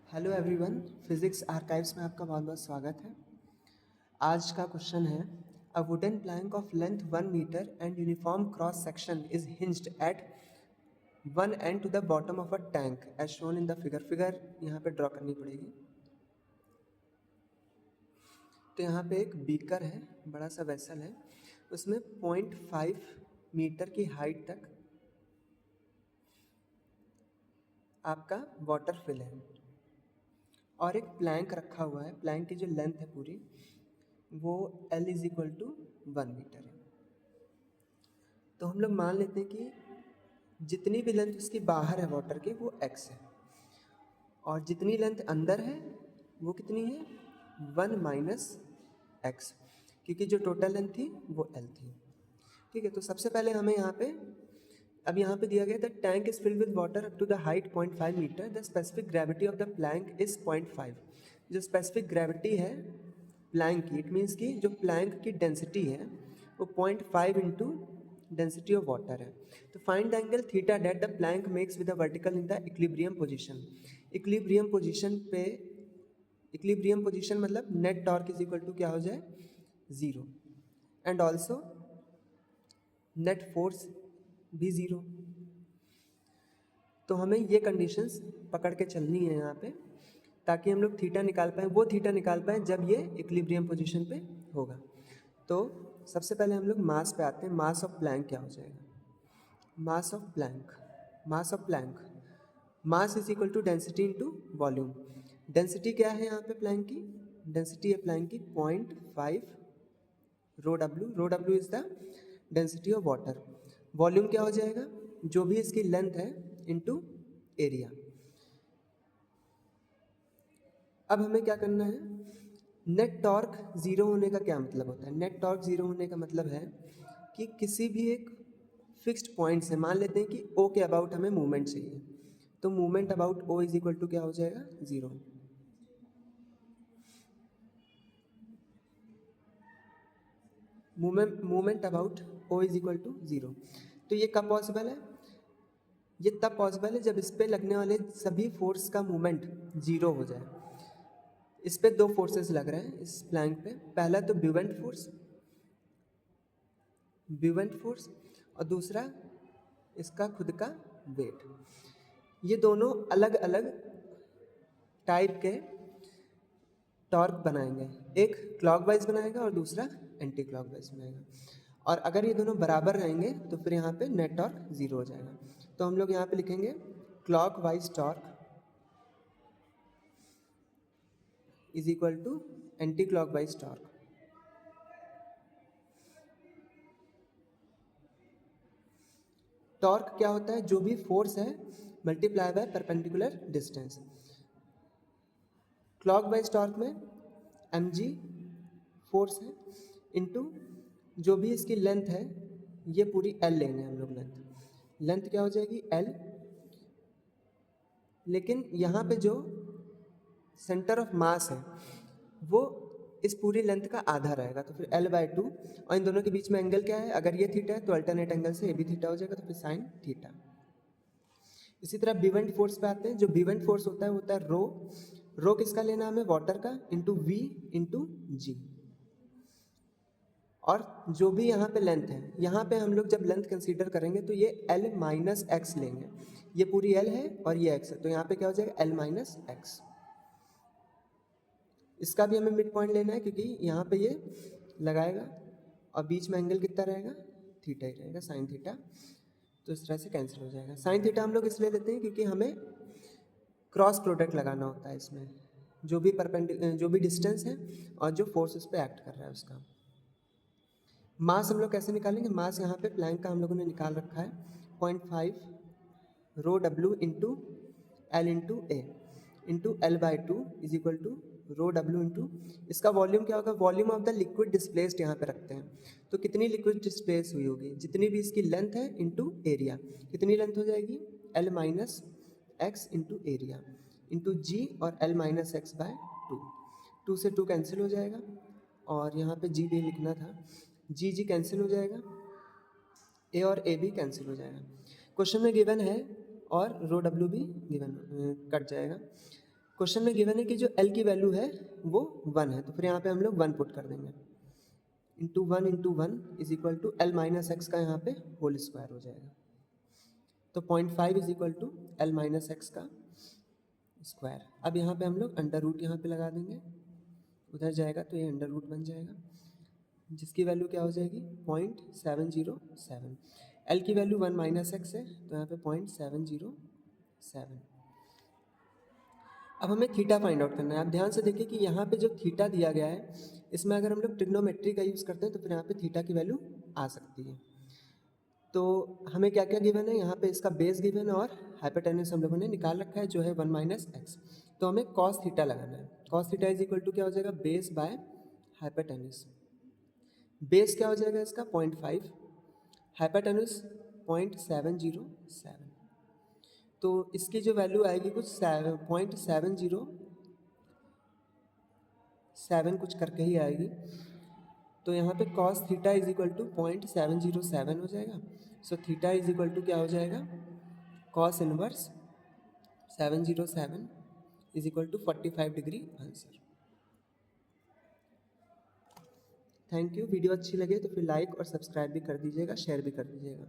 Hello everyone, physics archives में आपका बहुत बहुत स्वागत है। आज का क्वेश्चन है a wooden plank of length 1 metre and uniform cross section is hinged at one end to the bottom of a tank as shown in the figure यहाँ पे ड्रॉ करनी पड़ेगी। तो यहाँ पे एक बीकर है, बड़ा सा वेसल है, उसमें 0.5 मीटर की हाइट तक आपका वाटर फिल है और एक प्लैंक रखा हुआ है। प्लैंक की जो लेंथ है पूरी वो L is equal to 1 metre है। तो हम लोग मान लेते हैं कि जितनी भी लेंथ उसकी बाहर है वाटर की वो x है और जितनी लेंथ अंदर है वो कितनी है 1 माइनस एक्स, क्योंकि जो टोटल लेंथ थी वो L थी। ठीक है, तो सबसे पहले हमें अब यहाँ पे दिया गया the tank is filled with water up to the height 0.5 metre, the specific gravity of the plank is 0.5। जो स्पेसिफिक ग्रेविटी है प्लैंक की, इट मीन्स कि जो प्लैंक की डेंसिटी है वो 0.5 इंटू डेंसिटी ऑफ वाटर है। तो find the angle theta that the plank makes with the vertical in the equilibrium position. Equilibrium position मतलब net torque is equal to क्या हो जाए 0 एंड ऑल्सो नेट फोर्स भी 0। तो हमें ये कंडीशंस पकड़ के चलनी है यहाँ पे, ताकि हम लोग थीटा निकाल पाएँ, वो थीटा निकाल पाएँ जब ये इक्विलिब्रियम पोजीशन पे होगा। तो सबसे पहले हम लोग मास पे आते हैं। मास ऑफ प्लैंक क्या हो जाएगा? Mass is equal to density into volume. Density क्या है यहाँ पे प्लैंक की? डेंसिटी है प्लैंक की 0.5 rho W is the density of water. Volume क्या हो जाएगा? जो भी इसकी लेंथ है इंटू एरिया। अब हमें क्या करना है? नेट टॉर्क ज़ीरो होने का क्या मतलब होता है? नेट टॉर्क ज़ीरो होने का मतलब है कि किसी भी एक फिक्स्ड पॉइंट से, मान लेते हैं कि ओ के अबाउट हमें मूवमेंट चाहिए, तो movement about O is equal to क्या हो जाएगा? Zero. Movement about O is equal to zero. तो ये कब पॉसिबल है? ये तब पॉसिबल है जब इस पे लगने वाले सभी फोर्स का मूवमेंट ज़ीरो हो जाए। इस पे दो फोर्सेस लग रहे हैं इस प्लैंक पे। पहला तो ब्यूवेंट फोर्स और दूसरा इसका खुद का वेट। ये दोनों अलग अलग टाइप के टॉर्क बनाएंगे, एक क्लॉकवाइज बनाएगा और दूसरा एंटी क्लॉकवाइज बनाएगा। और अगर ये दोनों बराबर रहेंगे तो फिर यहाँ पे नेट टॉर्क ज़ीरो हो जाएगा। तो हम लोग यहाँ पे लिखेंगे clockwise torque is equal to anti clockwise torque. Torque क्या होता है? जो भी फोर्स है multiply by perpendicular distance. Clockwise torque में mg फोर्स है इनटू जो भी इसकी लेंथ है, ये पूरी L लेंगे हम लोग। लेंथ क्या हो जाएगी? L। लेकिन यहाँ पे जो सेंटर ऑफ मास है वो इस पूरी लेंथ का आधा रहेगा, तो फिर L/2। और इन दोनों के बीच में एंगल क्या है? अगर ये थीटा है तो अल्टरनेट एंगल से ये भी थीटा हो जाएगा, तो फिर साइन थीटा। इसी तरह बीवेंट फोर्स पे आते हैं। जो बीवेंट फोर्स होता है वो होता है रो किसका लेना हमें? वाटर का, इंटू V इंटू जी। और जो भी यहाँ पे लेंथ है, यहाँ पे हम लोग जब लेंथ कंसीडर करेंगे तो ये L माइनस एक्स लेंगे। ये पूरी L है और ये x है, तो यहाँ पे क्या हो जाएगा? L minus x. इसका भी हमें मिड पॉइंट लेना है क्योंकि यहाँ पे ये लगाएगा और बीच में एंगल कितना रहेगा? थीटा ही रहेगा, साइन थीटा। तो इस तरह से कैंसिल हो जाएगा। साइन थीटा हम लोग इसलिए लेते हैं क्योंकि हमें क्रॉस प्रोडक्ट लगाना होता है इसमें, जो भी डिस्टेंस है और जो फोर्स उस पर एक्ट कर रहा है उसका। मास हम लोग कैसे निकालेंगे? मास यहाँ पे प्लैंक का हम लोगों ने निकाल रखा है 0.5 rho W into L into A into L/2 is equal to rho W into इसका वॉल्यूम क्या होगा? Volume of the liquid displaced यहाँ पे रखते हैं। तो कितनी लिक्विड डिस्प्लेस हुई होगी? जितनी भी इसकी लेंथ है इंटू एरिया। कितनी लेंथ हो जाएगी? L minus X into area into G और L माइनस एक्स बाय 2। 2 से 2 कैंसिल हो जाएगा और यहाँ पे जी भी लिखना था। जी कैंसिल हो जाएगा, ए और ए भी कैंसिल हो जाएगा। क्वेश्चन में गिवन है और रो डब्ल्यू भी गिवन कट जाएगा। क्वेश्चन में गिवन है कि जो एल की वैल्यू है वो 1 है, तो फिर यहाँ पे हम लोग 1 पुट कर देंगे, into one is equal to L minus x का यहाँ पे होल स्क्वायर हो जाएगा। तो 0.5 is equal to L minus x का स्क्वायर। अब यहाँ पे हम लोग अंडर रूट यहाँ पे लगा देंगे, उधर जाएगा तो ये अंडर रूट बन जाएगा, जिसकी वैल्यू क्या हो जाएगी 0.707। एल की वैल्यू 1 माइनस एक्स है, तो यहाँ पे 0.707। अब हमें थीटा फाइंड आउट करना है। आप ध्यान से देखिए कि यहाँ पे जो थीटा दिया गया है, इसमें अगर हम लोग ट्रिग्नोमेट्री का यूज़ करते हैं तो फिर यहाँ पे थीटा की वैल्यू आ सकती है। तो हमें क्या क्या गिवन है, यहाँ पे इसका बेस गिवन है और हाइपोटेन्यूस हम लोगों ने निकाल रखा है जो है 1 माइनस एक्स। तो हमें कॉस थीटा लगाना है। Cos theta is equal to क्या हो जाएगा, बेस बाय हाइपोटेन्यूस। बेस क्या हो जाएगा इसका 0.5, हाइपोटेन्यूस 0.707। तो इसकी जो वैल्यू आएगी कुछ 0.707 कुछ करके ही आएगी। तो यहाँ पे cos theta is equal to 0.707 हो जाएगा। So theta is equal to क्या हो जाएगा, cos inverse 707 is equal to 45 degree answer. Thank you. Video अच्छी लगे तो फिर लाइक और सब्सक्राइब भी कर दीजिएगा, शेयर भी कर दीजिएगा।